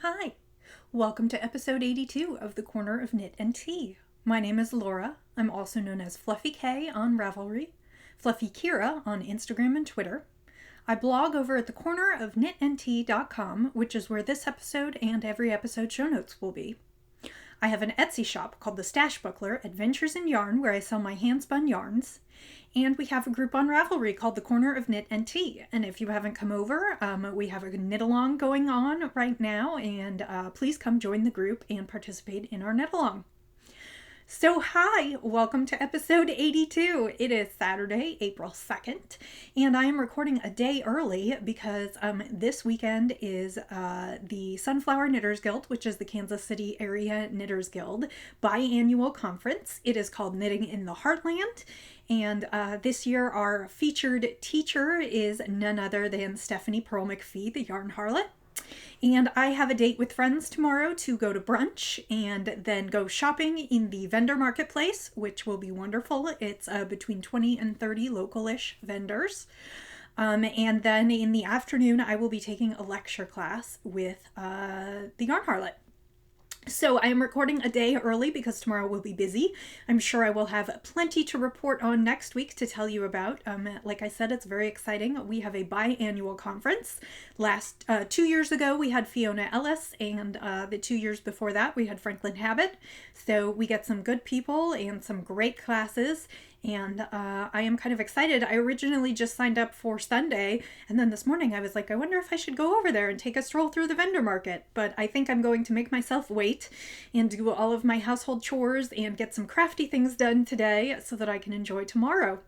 Hi, welcome to episode 82 of the Corner of Knit and Tea. My name is Laura. I'm also known as Fluffy K on Ravelry, Fluffy Kira on Instagram and Twitter. I blog over at thecornerofknitandtea.com, which is where this episode and every episode show notes will be. I have an Etsy shop called The Stash Buckler Adventures in Yarn, where I sell my hand-spun yarns. And we have a group on Ravelry called The Corner of Knit and Tea. And if you haven't come over, we have a knit-along going on right now. And please come join the group and participate in our knit-along. So hi, welcome to episode 82. It is Saturday, April 2nd, and I am recording a day early because this weekend is the Sunflower Knitters Guild, which is the Kansas City area Knitters Guild biannual conference. It is called Knitting in the Heartland, and this year our featured teacher is none other than Stephanie Pearl McPhee, the Yarn Harlot. And I have a date with friends tomorrow to go to brunch and then go shopping in the vendor marketplace, which will be wonderful. It's between 20 and 30 local-ish vendors. And then in the afternoon, I will be taking a lecture class with the Yarn Harlot. So I am recording a day early because tomorrow will be busy. I'm sure I will have plenty to report on next week to tell you about. Like I said, it's very exciting. We have a biannual conference. 2 years ago, we had Fiona Ellis, and the 2 years before that, we had Franklin Habit. So we get some good people and some great classes. And I am kind of excited. I originally just signed up for Sunday, and then this morning I was like, I wonder if I should go over there and take a stroll through the vendor market. But I think I'm going to make myself wait and do all of my household chores and get some crafty things done today so that I can enjoy tomorrow.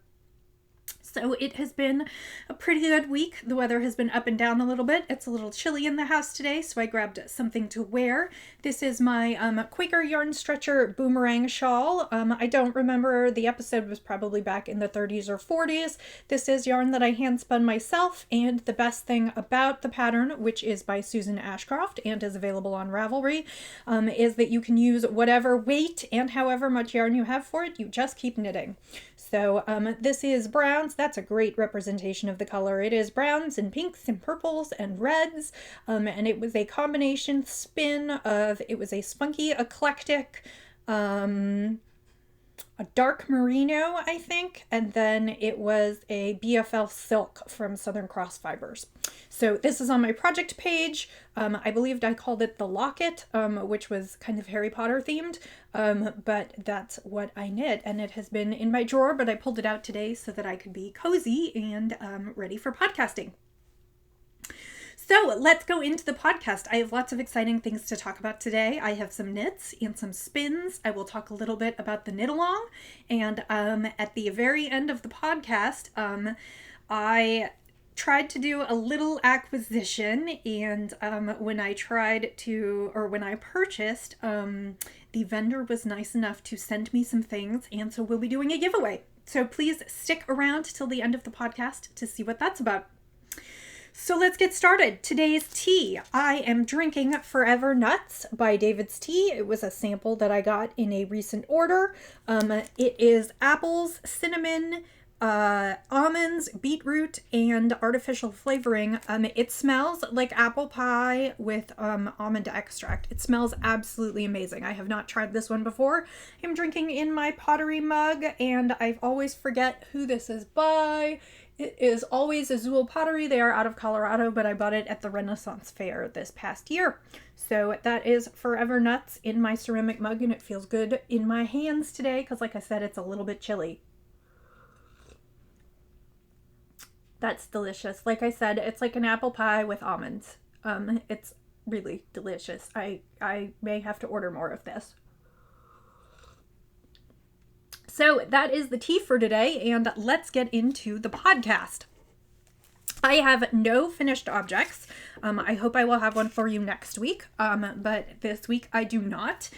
So it has been a pretty good week. The weather has been up and down a little bit. It's a little chilly in the house today, so I grabbed something to wear. This is my Quaker Yarn Stretcher Boomerang Shawl. I don't remember, the episode was probably back in the 30s or 40s. This is yarn that I hand spun myself, and the best thing about the pattern, which is by Susan Ashcroft and is available on Ravelry, is that you can use whatever weight and however much yarn you have for it. You just keep knitting. So this is browns. That's a great representation of the color. It is browns and pinks and purples and reds. And it was a combination spin of, it was a spunky, eclectic, a dark merino, I think, and then it was a BFL silk from Southern Cross Fibers. So this is on my project page. I believed I called it the locket, which was kind of Harry Potter themed, but that's what I knit, and it has been in my drawer, but I pulled it out today so that I could be cozy and ready for podcasting. So let's go into the podcast. I have lots of exciting things to talk about today. I have some knits and some spins. I will talk a little bit about the knit along. And at the very end of the podcast, I tried to do a little acquisition. And when I purchased, the vendor was nice enough to send me some things. And so we'll be doing a giveaway. So please stick around till the end of the podcast to see what that's about. So let's get started. Today's tea. I am drinking Forever Nuts by David's Tea. It was a sample that I got in a recent order. It is apples, cinnamon, almonds, beetroot, and artificial flavoring. It smells like apple pie with almond extract. It smells absolutely amazing. I have not tried this one before. I'm drinking in my pottery mug, and I always forget who this is by. It is Always Azul Pottery. They are out of Colorado, but I bought it at the Renaissance Fair this past year. So that is Forever Nuts in my ceramic mug, and it feels good in my hands today because, like I said, it's a little bit chilly. That's delicious. Like I said, it's like an apple pie with almonds. It's really delicious. I may have to order more of this. So that is the tea for today, and let's get into the podcast. I have no finished objects. I hope I will have one for you next week, but this week I do not.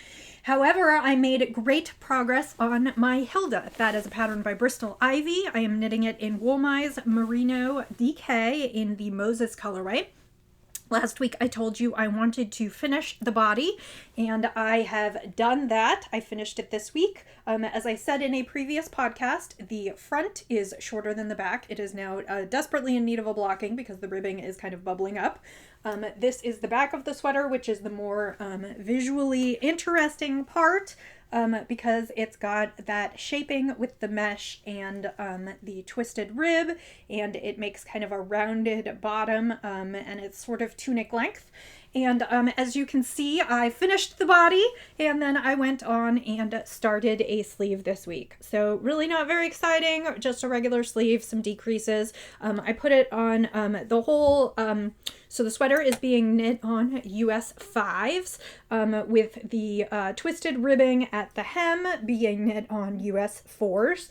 However, I made great progress on my Hilda. That is a pattern by Bristol Ivy. I am knitting it in Woolmize Merino DK in the Moses colorway. Last week I told you I wanted to finish the body, and I have done that. I finished it this week. As I said in a previous podcast, the front is shorter than the back. It is now desperately in need of a blocking because the ribbing is kind of bubbling up. This is the back of the sweater, which is the more visually interesting part. Because it's got that shaping with the mesh and the twisted rib, and it makes kind of a rounded bottom, and it's sort of tunic length. And as you can see, I finished the body, and then I went on and started a sleeve this week. So really not very exciting, just a regular sleeve, some decreases. I put it on the whole, so the sweater is being knit on US 5s, with the twisted ribbing at the hem being knit on US 4s.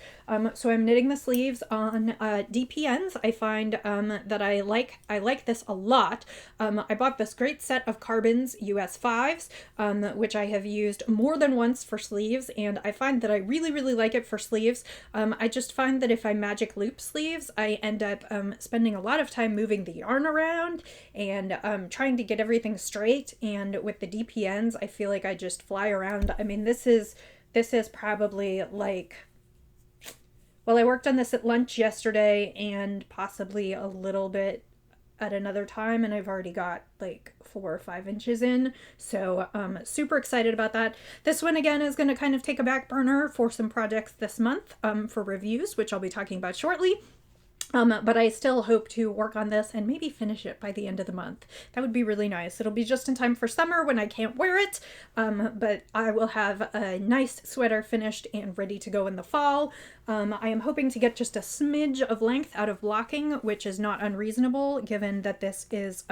So I'm knitting the sleeves on DPNs. I find that I like this a lot. I bought this great set of Carbons US 5s, which I have used more than once for sleeves, and I find that I really, really like it for sleeves. I just find that if I magic loop sleeves, I end up spending a lot of time moving the yarn around and trying to get everything straight, and with the DPNs, I feel like I just fly around. I mean, this is probably like, well, I worked on this at lunch yesterday and possibly a little bit at another time, and I've already got like 4 or 5 inches in, so super excited about that. This one again is going to kind of take a back burner for some projects this month for reviews, which I'll be talking about shortly. But I still hope to work on this and maybe finish it by the end of the month. That would be really nice. It'll be just in time for summer when I can't wear it, but I will have a nice sweater finished and ready to go in the fall. I am hoping to get just a smidge of length out of blocking, which is not unreasonable given that this is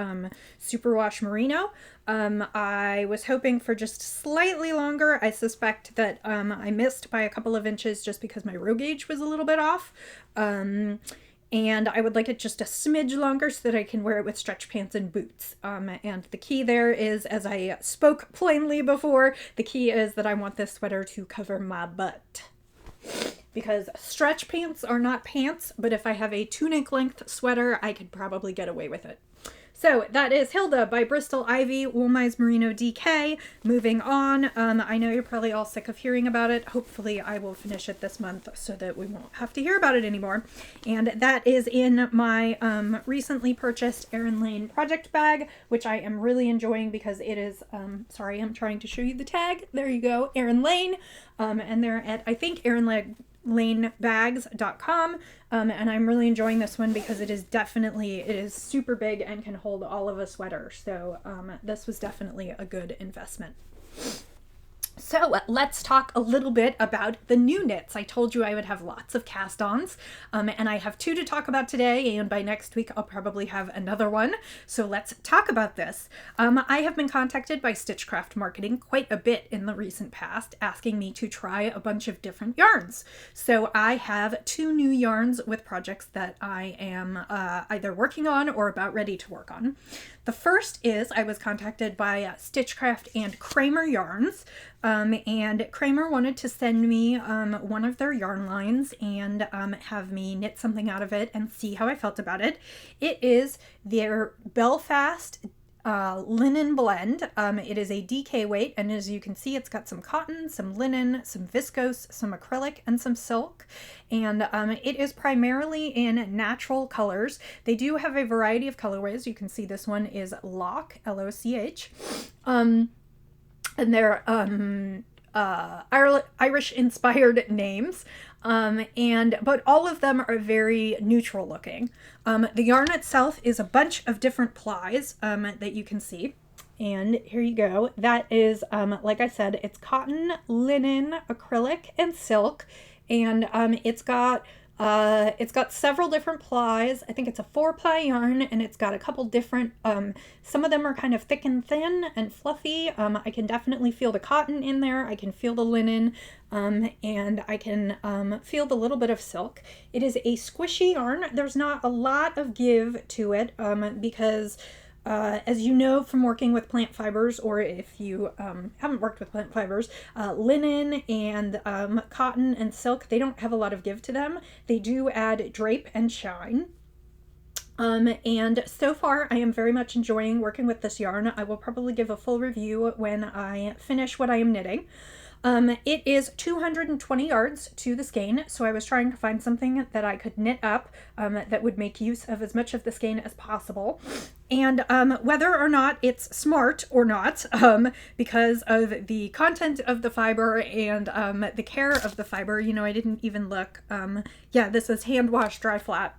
superwash merino. I was hoping for just slightly longer. I suspect that I missed by a couple of inches just because my row gauge was a little bit off. And I would like it just a smidge longer so that I can wear it with stretch pants and boots. And the key there is, as I spoke plainly before, the key is that I want this sweater to cover my butt. Because stretch pants are not pants, but if I have a tunic length sweater, I could probably get away with it. So that is Hilda by Bristol Ivy, Woolmize Merino DK. Moving on, I know you're probably all sick of hearing about it. Hopefully I will finish it this month so that we won't have to hear about it anymore. And that is in my recently purchased Erin Lane project bag, which I am really enjoying because it is, sorry, I'm trying to show you the tag. There you go, Erin Lane. And they're at, I think, lanebags.com, and I'm really enjoying this one because it is super big and can hold all of a sweater, so this was definitely a good investment. So let's talk a little bit about the new knits. I told you I would have lots of cast-ons, and I have 2 to talk about today, and by next week I'll probably have another one. So let's talk about this. I have been contacted by Stitchcraft Marketing quite a bit in the recent past, asking me to try a bunch of different yarns. So I have 2 new yarns with projects that I am either working on or about ready to work on. The first is I was contacted by Stitchcraft and Kramer Yarns, and Kramer wanted to send me one of their yarn lines and have me knit something out of it and see how I felt about it. It is their Belfast linen blend. It is a DK weight, and as you can see, it's got some cotton, some linen, some viscose, some acrylic, and some silk. And it is primarily in natural colors. They do have a variety of colorways. You can see this one is Loch, L-O-C-H. And they're Irish-inspired names. But all of them are very neutral looking. The yarn itself is a bunch of different plies that you can see. And here you go. That is, like I said, it's cotton, linen, acrylic, and silk. And it's got several different plies. I think it's a 4-ply yarn, and it's got a couple different, some of them are kind of thick and thin and fluffy. I can definitely feel the cotton in there. I can feel the linen, and I can feel the little bit of silk. It is a squishy yarn. There's not a lot of give to it, because as you know from working with plant fibers, or if you haven't worked with plant fibers, linen and cotton and silk, they don't have a lot of give to them. They do add drape and shine. And so far I am very much enjoying working with this yarn. I will probably give a full review when I finish what I am knitting. It is 220 yards to the skein, so I was trying to find something that I could knit up that would make use of as much of the skein as possible. And whether or not it's smart or not, because of the content of the fiber and the care of the fiber, you know, I didn't even look. Yeah, this is hand wash dry flat.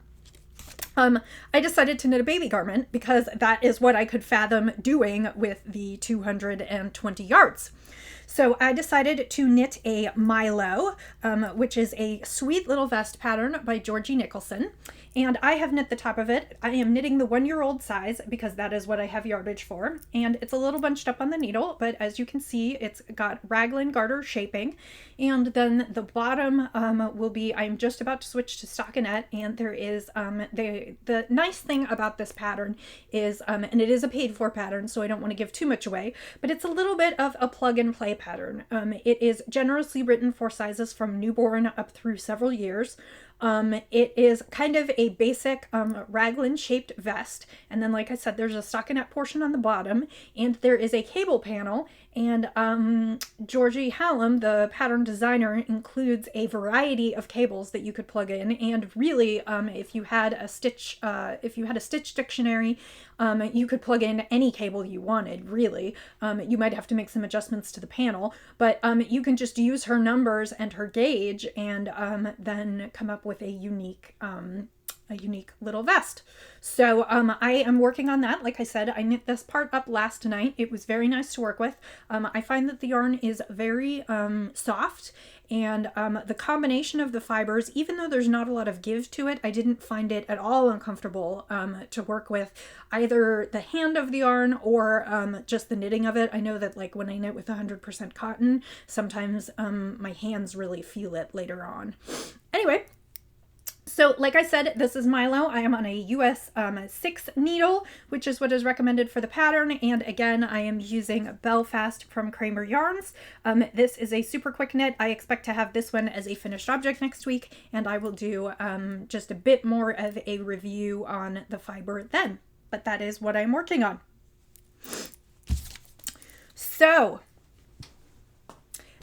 I decided to knit a baby garment because that is what I could fathom doing with the 220 yards. So I decided to knit a Milo, which is a sweet little vest pattern by Georgie Nicholson. And I have knit the top of it. I am knitting the 1-year-old size because that is what I have yardage for. And it's a little bunched up on the needle, but as you can see, it's got raglan garter shaping. And then the bottom will be, I'm just about to switch to stockinette, and there is, the nice thing about this pattern is, and it is a paid for pattern, so I don't want to give too much away, but it's a little bit of a plug and play pattern. It is generously written for sizes from newborn up through several years. It is kind of a basic raglan shaped vest, and then like I said, there's a stockinette portion on the bottom, and there is a cable panel, and Georgie Hallam, the pattern designer, includes a variety of cables that you could plug in, and really if you had a stitch dictionary, you could plug in any cable you wanted, really. You might have to make some adjustments to the panel, but you can just use her numbers and her gauge and then come up with a unique little vest. So I am working on that. Like I said, I knit this part up last night. It was very nice to work with. I find that the yarn is very soft, and the combination of the fibers, even though there's not a lot of give to it, I didn't find it at all uncomfortable to work with either the hand of the yarn or just the knitting of it. I know that like when I knit with 100% cotton, sometimes my hands really feel it later on. Anyway, so like I said, this is Milo. I am on a US 6 needle, which is what is recommended for the pattern. And again, I am using Belfast from Kramer Yarns. This is a super quick knit. I expect to have this one as a finished object next week, and I will do just a bit more of a review on the fiber then. But that is what I'm working on. So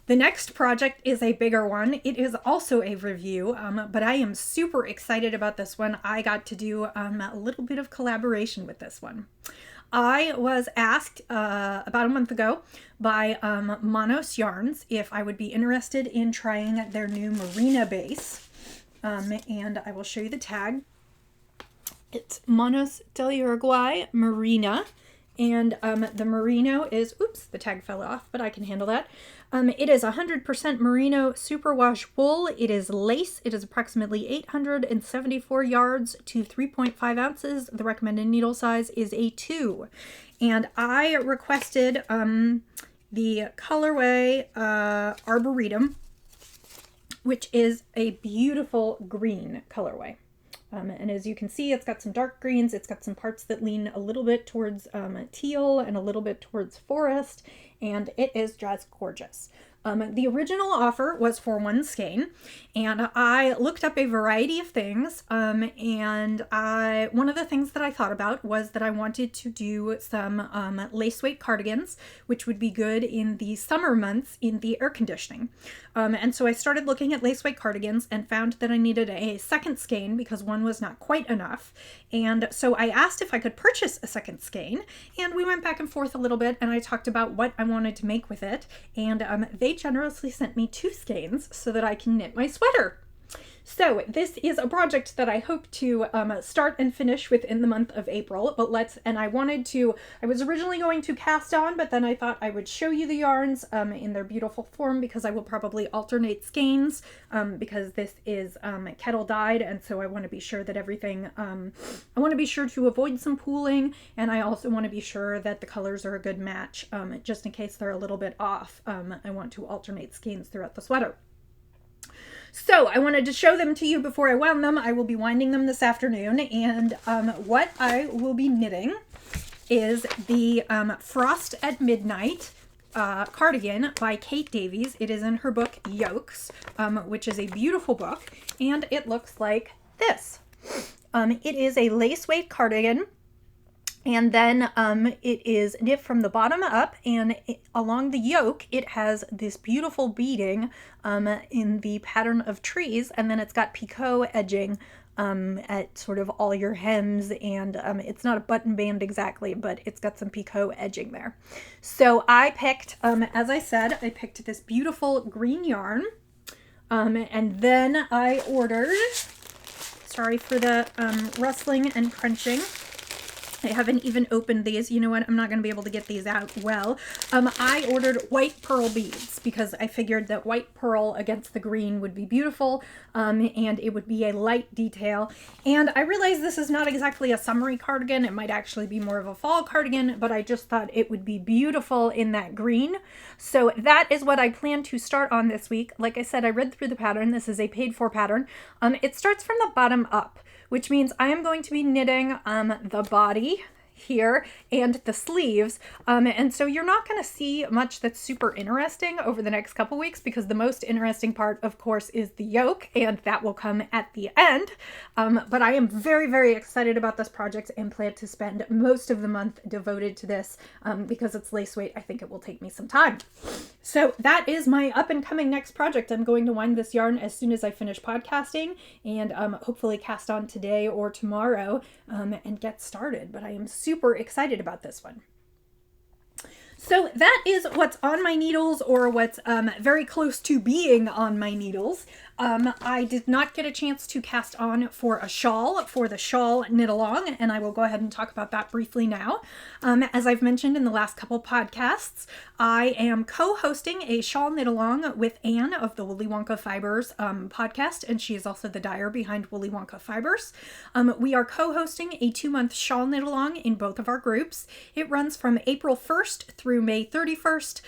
the next project is a bigger one. It is also a review, but I am super excited about this one. I got to do a little bit of collaboration with this one. I was asked about a month ago by Manos Yarns if I would be interested in trying their new Merino base, and I will show you the tag. It's Manos del Uruguay Merino, and the merino is, oops, the tag fell off, but I can handle that. It is 100% merino superwash wool. It is lace. It is approximately 874 yards to 3.5 ounces. The recommended needle size is a 2. And I requested the colorway Arboretum, which is a beautiful green colorway. And as you can see, it's got some dark greens. It's got some parts that lean a little bit towards teal and a little bit towards forest, and it is just gorgeous. The original offer was for 1 skein, and I looked up a variety of things, and one of the things that I thought about was that I wanted to do some lace weight cardigans, which would be good in the summer months in the air conditioning. And so I started looking at lace weight cardigans and found that I needed a second skein because one was not quite enough. And so I asked if I could purchase a second skein, and we went back and forth a little bit, and I talked about what I wanted to make with it, and they generously sent me 2 skeins so that I can knit my sweater. So this is a project that I hope to start and finish within the month of April, but I was originally going to cast on, but then I thought I would show you the yarns in their beautiful form because I will probably alternate skeins because this is kettle dyed, and so I want to be sure that everything, I want to be sure to avoid some pooling, and I also want to be sure that the colors are a good match just in case they're a little bit off. I want to alternate skeins throughout the sweater. So I wanted to show them to you before I wound them. I will be winding them this afternoon, and what I will be knitting is the Frost at Midnight cardigan by Kate Davies. It is in her book Yokes, which is a beautiful book, and it looks like this. It is a lace weight cardigan. And then it is knit from the bottom up, and along the yoke, it has this beautiful beading in the pattern of trees, and then it's got picot edging at sort of all your hems, and it's not a button band exactly, but it's got some picot edging there. So I picked, as I said, I picked this beautiful green yarn, and then I ordered, sorry for the rustling and crunching, I haven't even opened these. You know what? I'm not going to be able to get these out well. I ordered white pearl beads because I figured that white pearl against the green would be beautiful, and it would be a light detail. And I realize this is not exactly a summery cardigan. It might actually be more of a fall cardigan, but I just thought it would be beautiful in that green. So that is what I plan to start on this week. Like I said, I read through the pattern. This is a paid for pattern. It starts from the bottom up, which means I am going to be knitting the body here and the sleeves, and so you're not going to see much that's super interesting over the next couple weeks, because the most interesting part, of course, is the yoke, and that will come at the end. But I am very, very excited about this project and plan to spend most of the month devoted to this, because it's lace weight. I think it will take me some time. So that is my up and coming next project. I'm going to wind this yarn as soon as I finish podcasting, and hopefully cast on today or tomorrow and get started. But I am super excited about this one. So that is what's on my needles, or what's very close to being on my needles. I did not get a chance to cast on for a shawl, for the shawl knit along, and I will go ahead and talk about that briefly now. As I've mentioned in the last couple podcasts, I am co-hosting a shawl knit along with Anne of the Woolly Wonka Fibers podcast, and she is also the dyer behind Woolly Wonka Fibers. We are co-hosting a 2-month shawl knit along in both of our groups. It runs from April 1st through May 31st.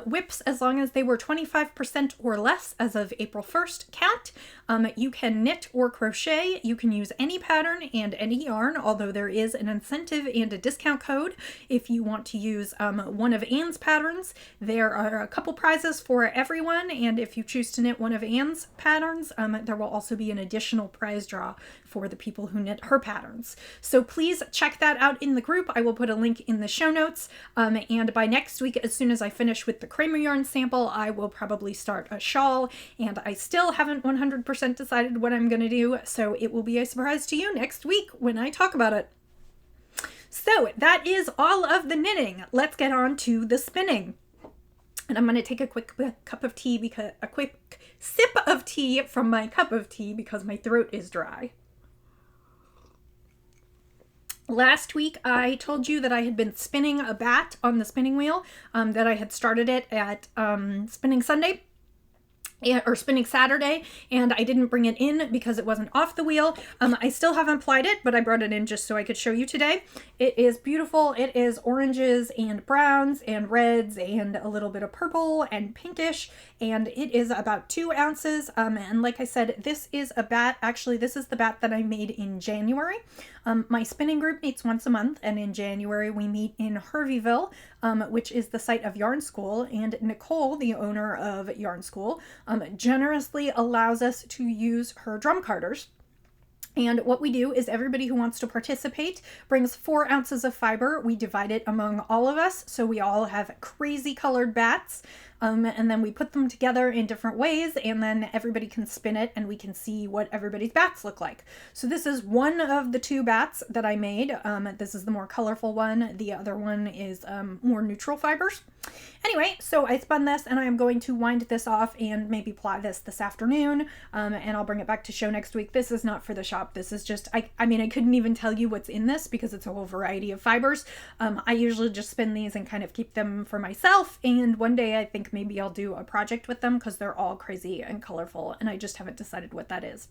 WIPs as long as they were 25% or less as of April 1st count. You can knit or crochet. You can use any pattern and any yarn, although there is an incentive and a discount code if you want to use one of Anne's patterns. There are a couple prizes for everyone, and if you choose to knit one of Anne's patterns, there will also be an additional prize draw for the people who knit her patterns. So please check that out in the group. I will put a link in the show notes, and by next week, as soon as I finish with the Kramer Yarn sample, I will probably start a shawl, and I still haven't 100% decided what I'm going to do, so it will be a surprise to you next week when I talk about it. So that is all of the knitting. Let's get on to the spinning. And I'm going to take a quick cup of tea, because a quick sip of tea from my cup of tea, because my throat is dry. Last week, I told you that I had been spinning a bat on the spinning wheel, that I had started it at Spinning Sunday. Or Spinning Saturday, and I didn't bring it in because it wasn't off the wheel. I still haven't plied it, but I brought it in just so I could show you today. It is beautiful. It is oranges and browns and reds and a little bit of purple and pinkish, and it is about 2 ounces. And like I said, this is a bat. Actually, this is the bat that I made in January. My spinning group meets once a month, and in January we meet in Herveyville, which is the site of Yarn School, and Nicole, the owner of Yarn School, generously allows us to use her drum carders. And what we do is everybody who wants to participate brings 4 ounces of fiber. We divide it among all of us, so we all have crazy colored bats. And then we put them together in different ways, and then everybody can spin it and we can see what everybody's bats look like. So this is one of the 2 bats that I made. This is the more colorful one. The other one is more neutral fibers. Anyway, so I spun this, and I am going to wind this off and maybe ply this afternoon, and I'll bring it back to show next week. This is not for the shop. This is just, I mean, I couldn't even tell you what's in this because it's a whole variety of fibers. I usually just spin these and kind of keep them for myself, and one day I think maybe I'll do a project with them because they're all crazy and colorful, and I just haven't decided what that is.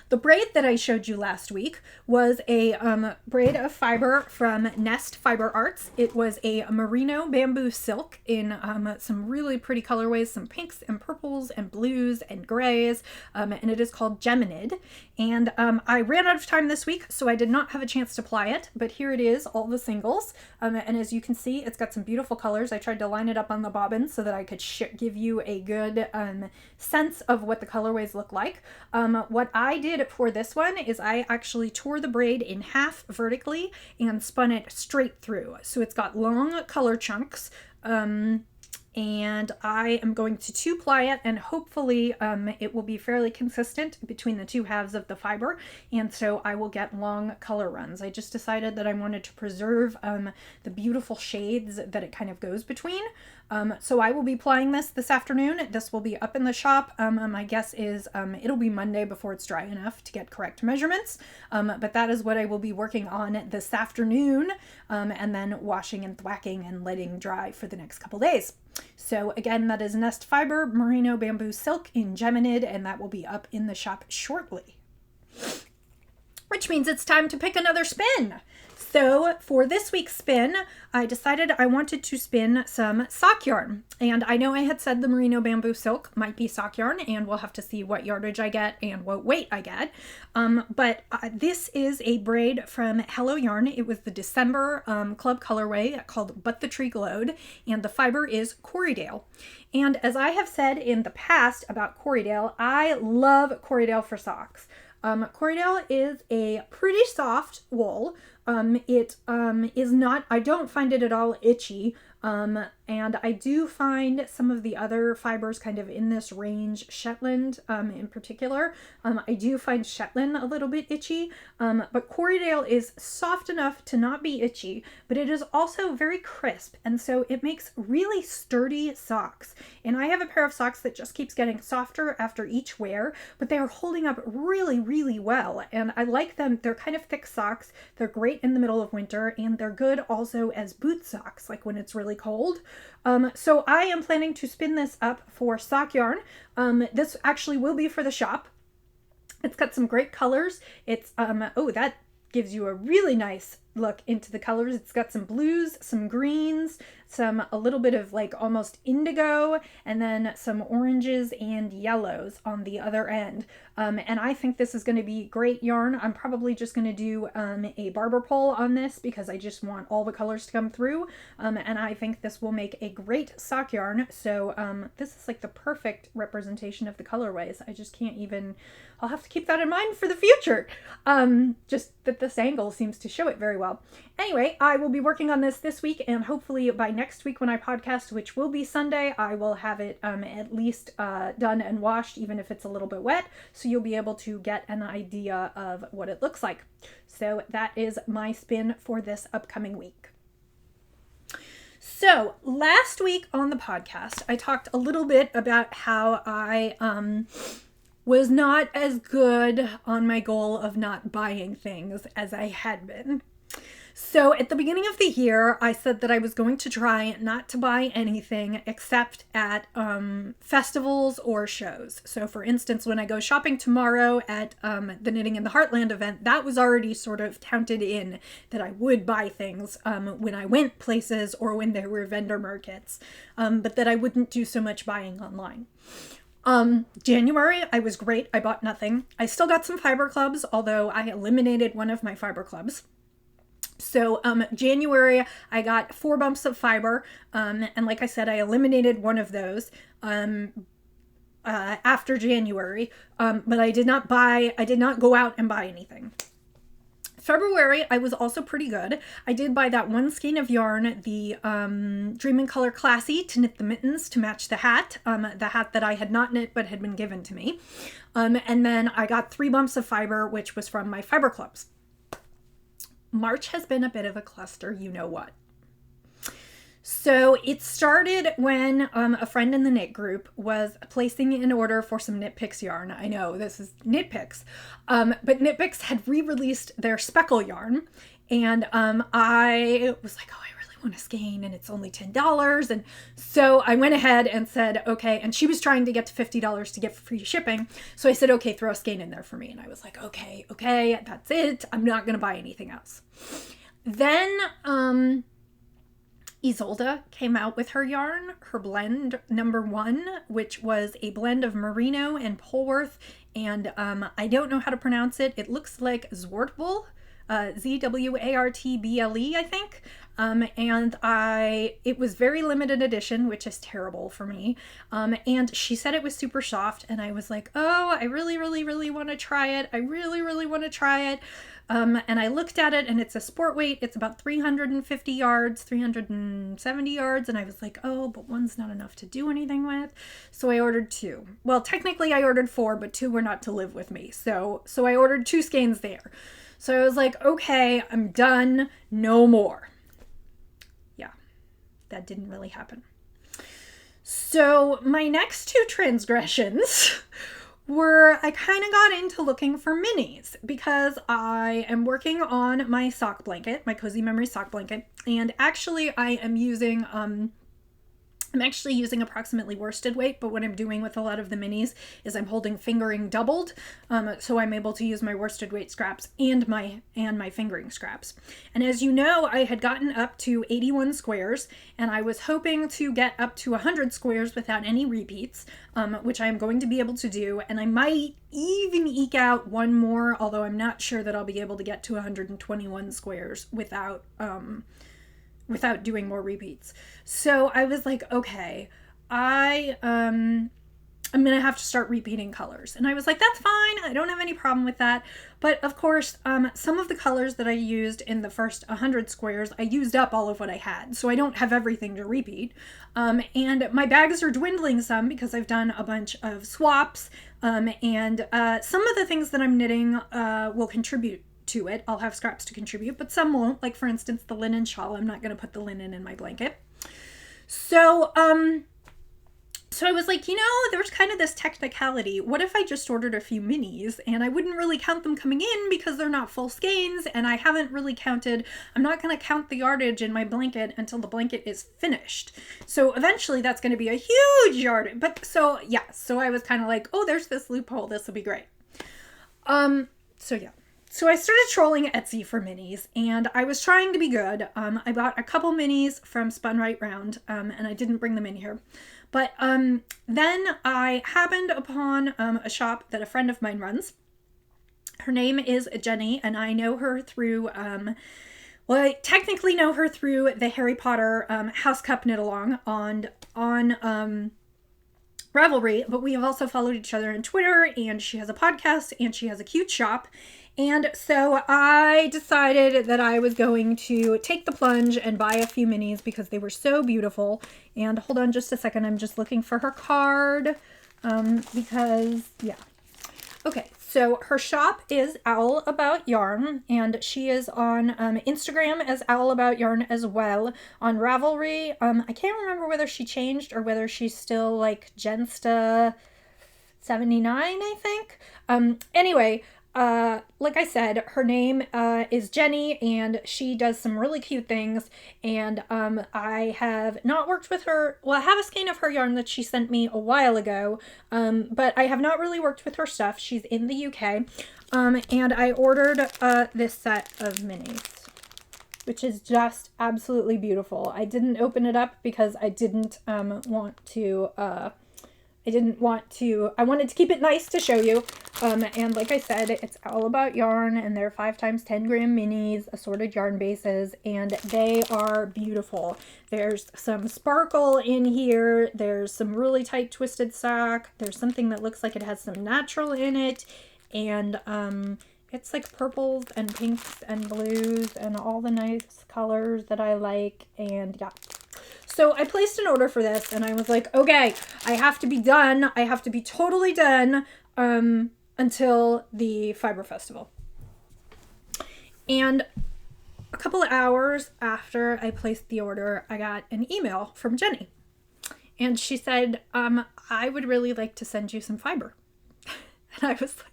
The braid that I showed you last week was a braid of fiber from Nest Fiber Arts. It was a merino bamboo silk in some really pretty colorways, some pinks and purples and blues and grays, and it is called Geminid. And I ran out of time this week, so I did not have a chance to ply it, but here it is, all the singles. And as you can see, it's got some beautiful colors. I tried to line it up on the bobbin so that I could give you a good sense of what the colorways look like. What I did did for this one is I actually tore the braid in half vertically and spun it straight through. So it's got long color chunks. And I am going to 2-ply it, and hopefully it will be fairly consistent between the two halves of the fiber, and so I will get long color runs. I just decided that I wanted to preserve the beautiful shades that it kind of goes between. So I will be plying this afternoon. This will be up in the shop. My guess is it'll be Monday before it's dry enough to get correct measurements, but that is what I will be working on this afternoon, and then washing and thwacking and letting dry for the next couple days. So again, that is Nest Fiber Merino Bamboo Silk in Geminid, and that will be up in the shop shortly. Which means it's time to pick another spin. So for this week's spin, I decided I wanted to spin some sock yarn. And I know I had said the Merino Bamboo Silk might be sock yarn, and we'll have to see what yardage I get and what weight I get. But this is a braid from Hello Yarn. It was the December club colorway called But the Tree Glowed, and the fiber is Corriedale. And as I have said in the past about Corriedale, I love Corriedale for socks. Corriedale is a pretty soft wool. It is not, I don't find it at all itchy. And I do find some of the other fibers kind of in this range, Shetland in particular. I do find Shetland a little bit itchy, but Corriedale is soft enough to not be itchy, but it is also very crisp, and so it makes really sturdy socks. And I have a pair of socks that just keeps getting softer after each wear, but they are holding up really, really well, and I like them. They're kind of thick socks. They're great in the middle of winter, and they're good also as boot socks, like when it's really cold. So I am planning to spin this up for sock yarn. This actually will be for the shop. It's got some great colors. It's, oh, that gives you a really nice look into the colors. It's got some blues, some greens, a little bit of like almost indigo, and then some oranges and yellows on the other end. And I think this is going to be great yarn. I'm probably just going to do a barber pole on this because I just want all the colors to come through. And I think this will make a great sock yarn. So this is like the perfect representation of the colorways. I just can't even, I'll have to keep that in mind for the future. Just that this angle seems to show it very well. Anyway, I will be working on this week, and hopefully by next week when I podcast, which will be Sunday, I will have it at least done and washed, even if it's a little bit wet, so you'll be able to get an idea of what it looks like. So that is my spin for this upcoming week. So last week on the podcast, I talked a little bit about how I was not as good on my goal of not buying things as I had been. So at the beginning of the year, I said that I was going to try not to buy anything except at festivals or shows. So for instance, when I go shopping tomorrow at the Knitting in the Heartland event, that was already sort of counted in that I would buy things when I went places or when there were vendor markets, but that I wouldn't do so much buying online. January, I was great. I bought nothing. I still got some fiber clubs, although I eliminated one of my fiber clubs. So January, I got 4 bumps of fiber, and like I said, I eliminated one of those after January, but I did not go out and buy anything. February, I was also pretty good. I did buy that one skein of yarn, the Dream in Color Classy, to knit the mittens to match the hat that I had not knit but had been given to me. And then I got 3 bumps of fiber, which was from my fiber clubs. March has been a bit of a cluster, you know what. So it started when a friend in the knit group was placing an order for some Knit Picks yarn. I know this is Knit Picks, but Knit Picks had re-released their speckle yarn, and I was like, oh, I really want a skein, and it's only $10. And so I went ahead and said, okay, and she was trying to get to $50 to get free shipping. So I said, okay, throw a skein in there for me. And I was like, okay, that's it. I'm not going to buy anything else. Then, Isolde came out with her yarn, her blend number 1, which was a blend of merino and Polworth, and I don't know how to pronounce it. It looks like Zwartwool, ZWARTBLE, I think. And it was very limited edition, which is terrible for me. And she said it was super soft, and I was like, oh, I really, really, really want to try it. I really, really want to try it. And I looked at it, and it's a sport weight. It's about 350 yards, 370 yards. And I was like, oh, but one's not enough to do anything with. So I ordered 2. Well, technically I ordered 4, but 2 were not to live with me. So I ordered 2 skeins there. So I was like, okay, I'm done. No more. Yeah, that didn't really happen. So my next 2 transgressions were I kind of got into looking for minis because I am working on my sock blanket, my Cozy Memory sock blanket, and actually I'm actually using approximately worsted weight, but what I'm doing with a lot of the minis is I'm holding fingering doubled, so I'm able to use my worsted weight scraps and my fingering scraps. And as you know, I had gotten up to 81 squares, and I was hoping to get up to 100 squares without any repeats, which I am going to be able to do, and I might even eke out one more, although I'm not sure that I'll be able to get to 121 squares without doing more repeats. So I was like, okay, I'm gonna have to start repeating colors. And I was like, that's fine, I don't have any problem with that. But of course, some of the colors that I used in the first 100 squares, I used up all of what I had, so I don't have everything to repeat. And my bags are dwindling some because I've done a bunch of swaps, and some of the things that I'm knitting will contribute to it. I'll have scraps to contribute, but some won't. Like, for instance, the linen shawl. I'm not going to put the linen in my blanket. So I was like, there's kind of this technicality. What if I just ordered a few minis and I wouldn't really count them coming in because they're not full skeins, and I haven't really counted. I'm not going to count the yardage in my blanket until the blanket is finished. So eventually that's going to be a huge yardage. But so I was kind of like, oh, there's this loophole. This will be great. So I started trolling Etsy for minis, and I was trying to be good. I bought a couple minis from Spun Right Round, and I didn't bring them in here. But then I happened upon a shop that a friend of mine runs. Her name is Jenny, and I know her through, I technically know her through the Harry Potter House Cup Knit Along on Ravelry, but we have also followed each other on Twitter, and she has a podcast, and she has a cute shop. And so I decided that I was going to take the plunge and buy a few minis because they were so beautiful. And hold on just a second, I'm just looking for her card, Okay, so her shop is Owl About Yarn, and she is on Instagram as Owl About Yarn as well. On Ravelry, I can't remember whether she changed or whether she's still like Jensta 79, I think. Anyway, like I said, her name is Jenny, and she does some really cute things, and I have not worked with her. Well, I have a skein of her yarn that she sent me a while ago, but I have not really worked with her stuff. She's in the UK, and I ordered this set of minis, which is just absolutely beautiful. I didn't open it up because I didn't want to I wanted to keep it nice to show you. And like I said, it's All About Yarn, and they're 5x 10 gram minis, assorted yarn bases, and they are beautiful. There's some sparkle in here. There's some really tight twisted sock. There's something that looks like it has some natural in it. And it's like purples and pinks and blues and all the nice colors that I like. And yeah. So I placed an order for this, and I was like, okay, I have to be done. I have to be totally done until the Fiber Festival. And a couple of hours after I placed the order, I got an email from Jenny. And she said, I would really like to send you some fiber. And I was like,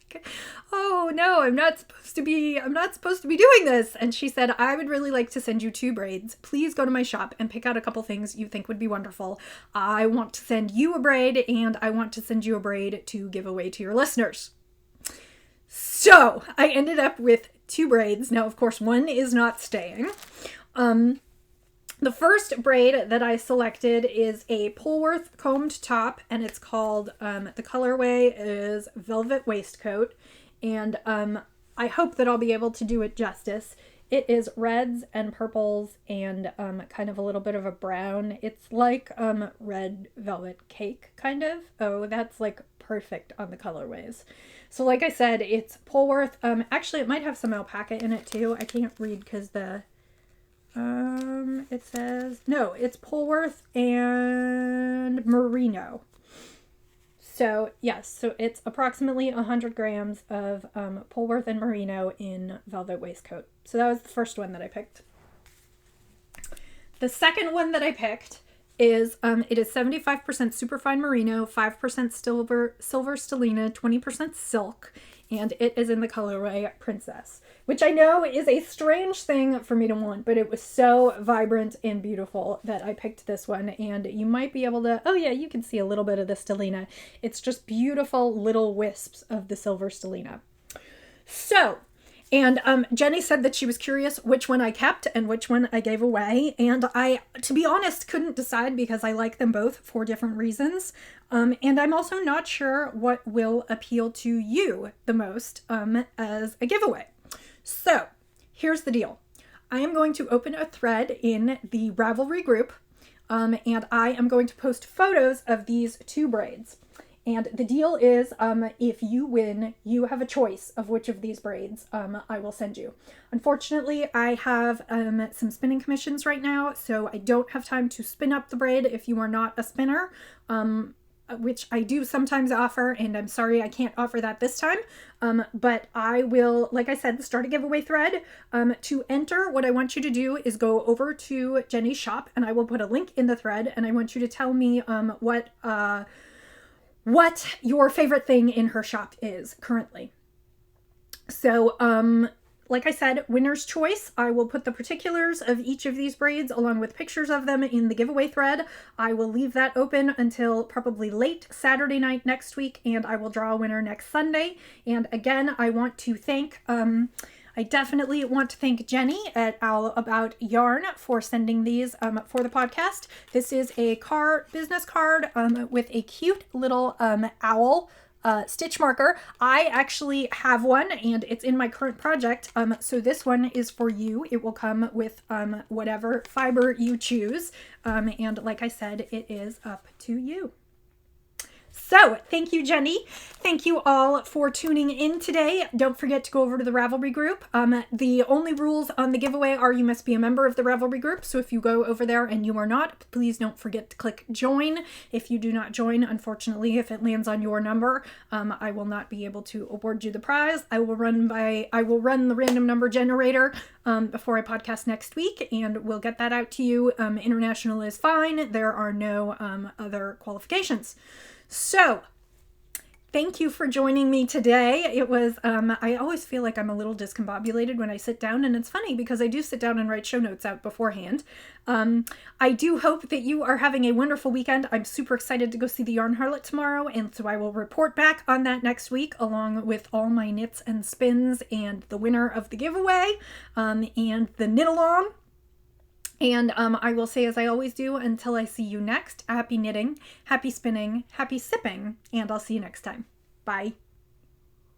oh no, I'm not supposed to be doing this. And she said, I would really like to send you 2 braids. Please go to my shop and pick out a couple things you think would be wonderful. I want to send you a braid, and I want to send you a braid to give away to your listeners. So I ended up with 2 braids. Now, of course, one is not staying. The first braid that I selected is a Polworth combed top, and it's called, the colorway is Velvet Waistcoat. And I hope that I'll be able to do it justice. It is reds and purples and kind of a little bit of a brown. It's like red velvet cake, kind of. Oh, that's like perfect on the colorways. So like I said, it's Polworth. Actually, it might have some alpaca in it too. I can't read because it says, no, it's Polworth and merino. So yes, so it's approximately 100 grams of Polworth and merino in velvet waistcoat. So that was the first one that I picked. The second one that I picked is, it is 75% superfine merino, 5% silver stellina, 20% silk, and it is in the colorway Princess, which I know is a strange thing for me to want, but it was so vibrant and beautiful that I picked this one. And you might be able to, oh yeah, you can see a little bit of the stellina. It's just beautiful little wisps of the silver stellina. So, and Jenny said that she was curious which one I kept and which one I gave away. And I, to be honest, couldn't decide because I like them both for different reasons. And I'm also not sure what will appeal to you the most as a giveaway. So here's the deal. I am going to open a thread in the Ravelry group, and I am going to post photos of these two braids. And the deal is, if you win, you have a choice of which of these braids I will send you. Unfortunately, I have some spinning commissions right now, so I don't have time to spin up the braid if you are not a spinner, which I do sometimes offer, and I'm sorry I can't offer that this time. But I will, like I said, start a giveaway thread. To enter, what I want you to do is go over to Jenny's shop, and I will put a link in the thread, and I want you to tell me what your favorite thing in her shop is currently. So, like I said, winner's choice. I will put the particulars of each of these braids along with pictures of them in the giveaway thread. I will leave that open until probably late Saturday night next week, and I will draw a winner next Sunday. And again, I want to thank, I definitely want to thank Jenny at Owl About Yarn for sending these for the podcast. This is a business card with a cute little owl stitch marker. I actually have one and it's in my current project. So this one is for you. It will come with whatever fiber you choose. And like I said, it is up to you. So thank you, Jenny. Thank you all for tuning in today. Don't forget to go over to the Ravelry group. The only rules on the giveaway are you must be a member of the Ravelry group. So if you go over there and you are not, please don't forget to click join. If you do not join, unfortunately, if it lands on your number, I will not be able to award you the prize. I will run the random number generator before I podcast next week, and we'll get that out to you. International is fine. There are no other qualifications. So, thank you for joining me today. It was, I always feel like I'm a little discombobulated when I sit down, and it's funny because I do sit down and write show notes out beforehand. I do hope that you are having a wonderful weekend. I'm super excited to go see the Yarn Harlot tomorrow, and so I will report back on that next week along with all my knits and spins and the winner of the giveaway, and the knit along. And I will say, as I always do, until I see you next, happy knitting, happy spinning, happy sipping, and I'll see you next time. Bye.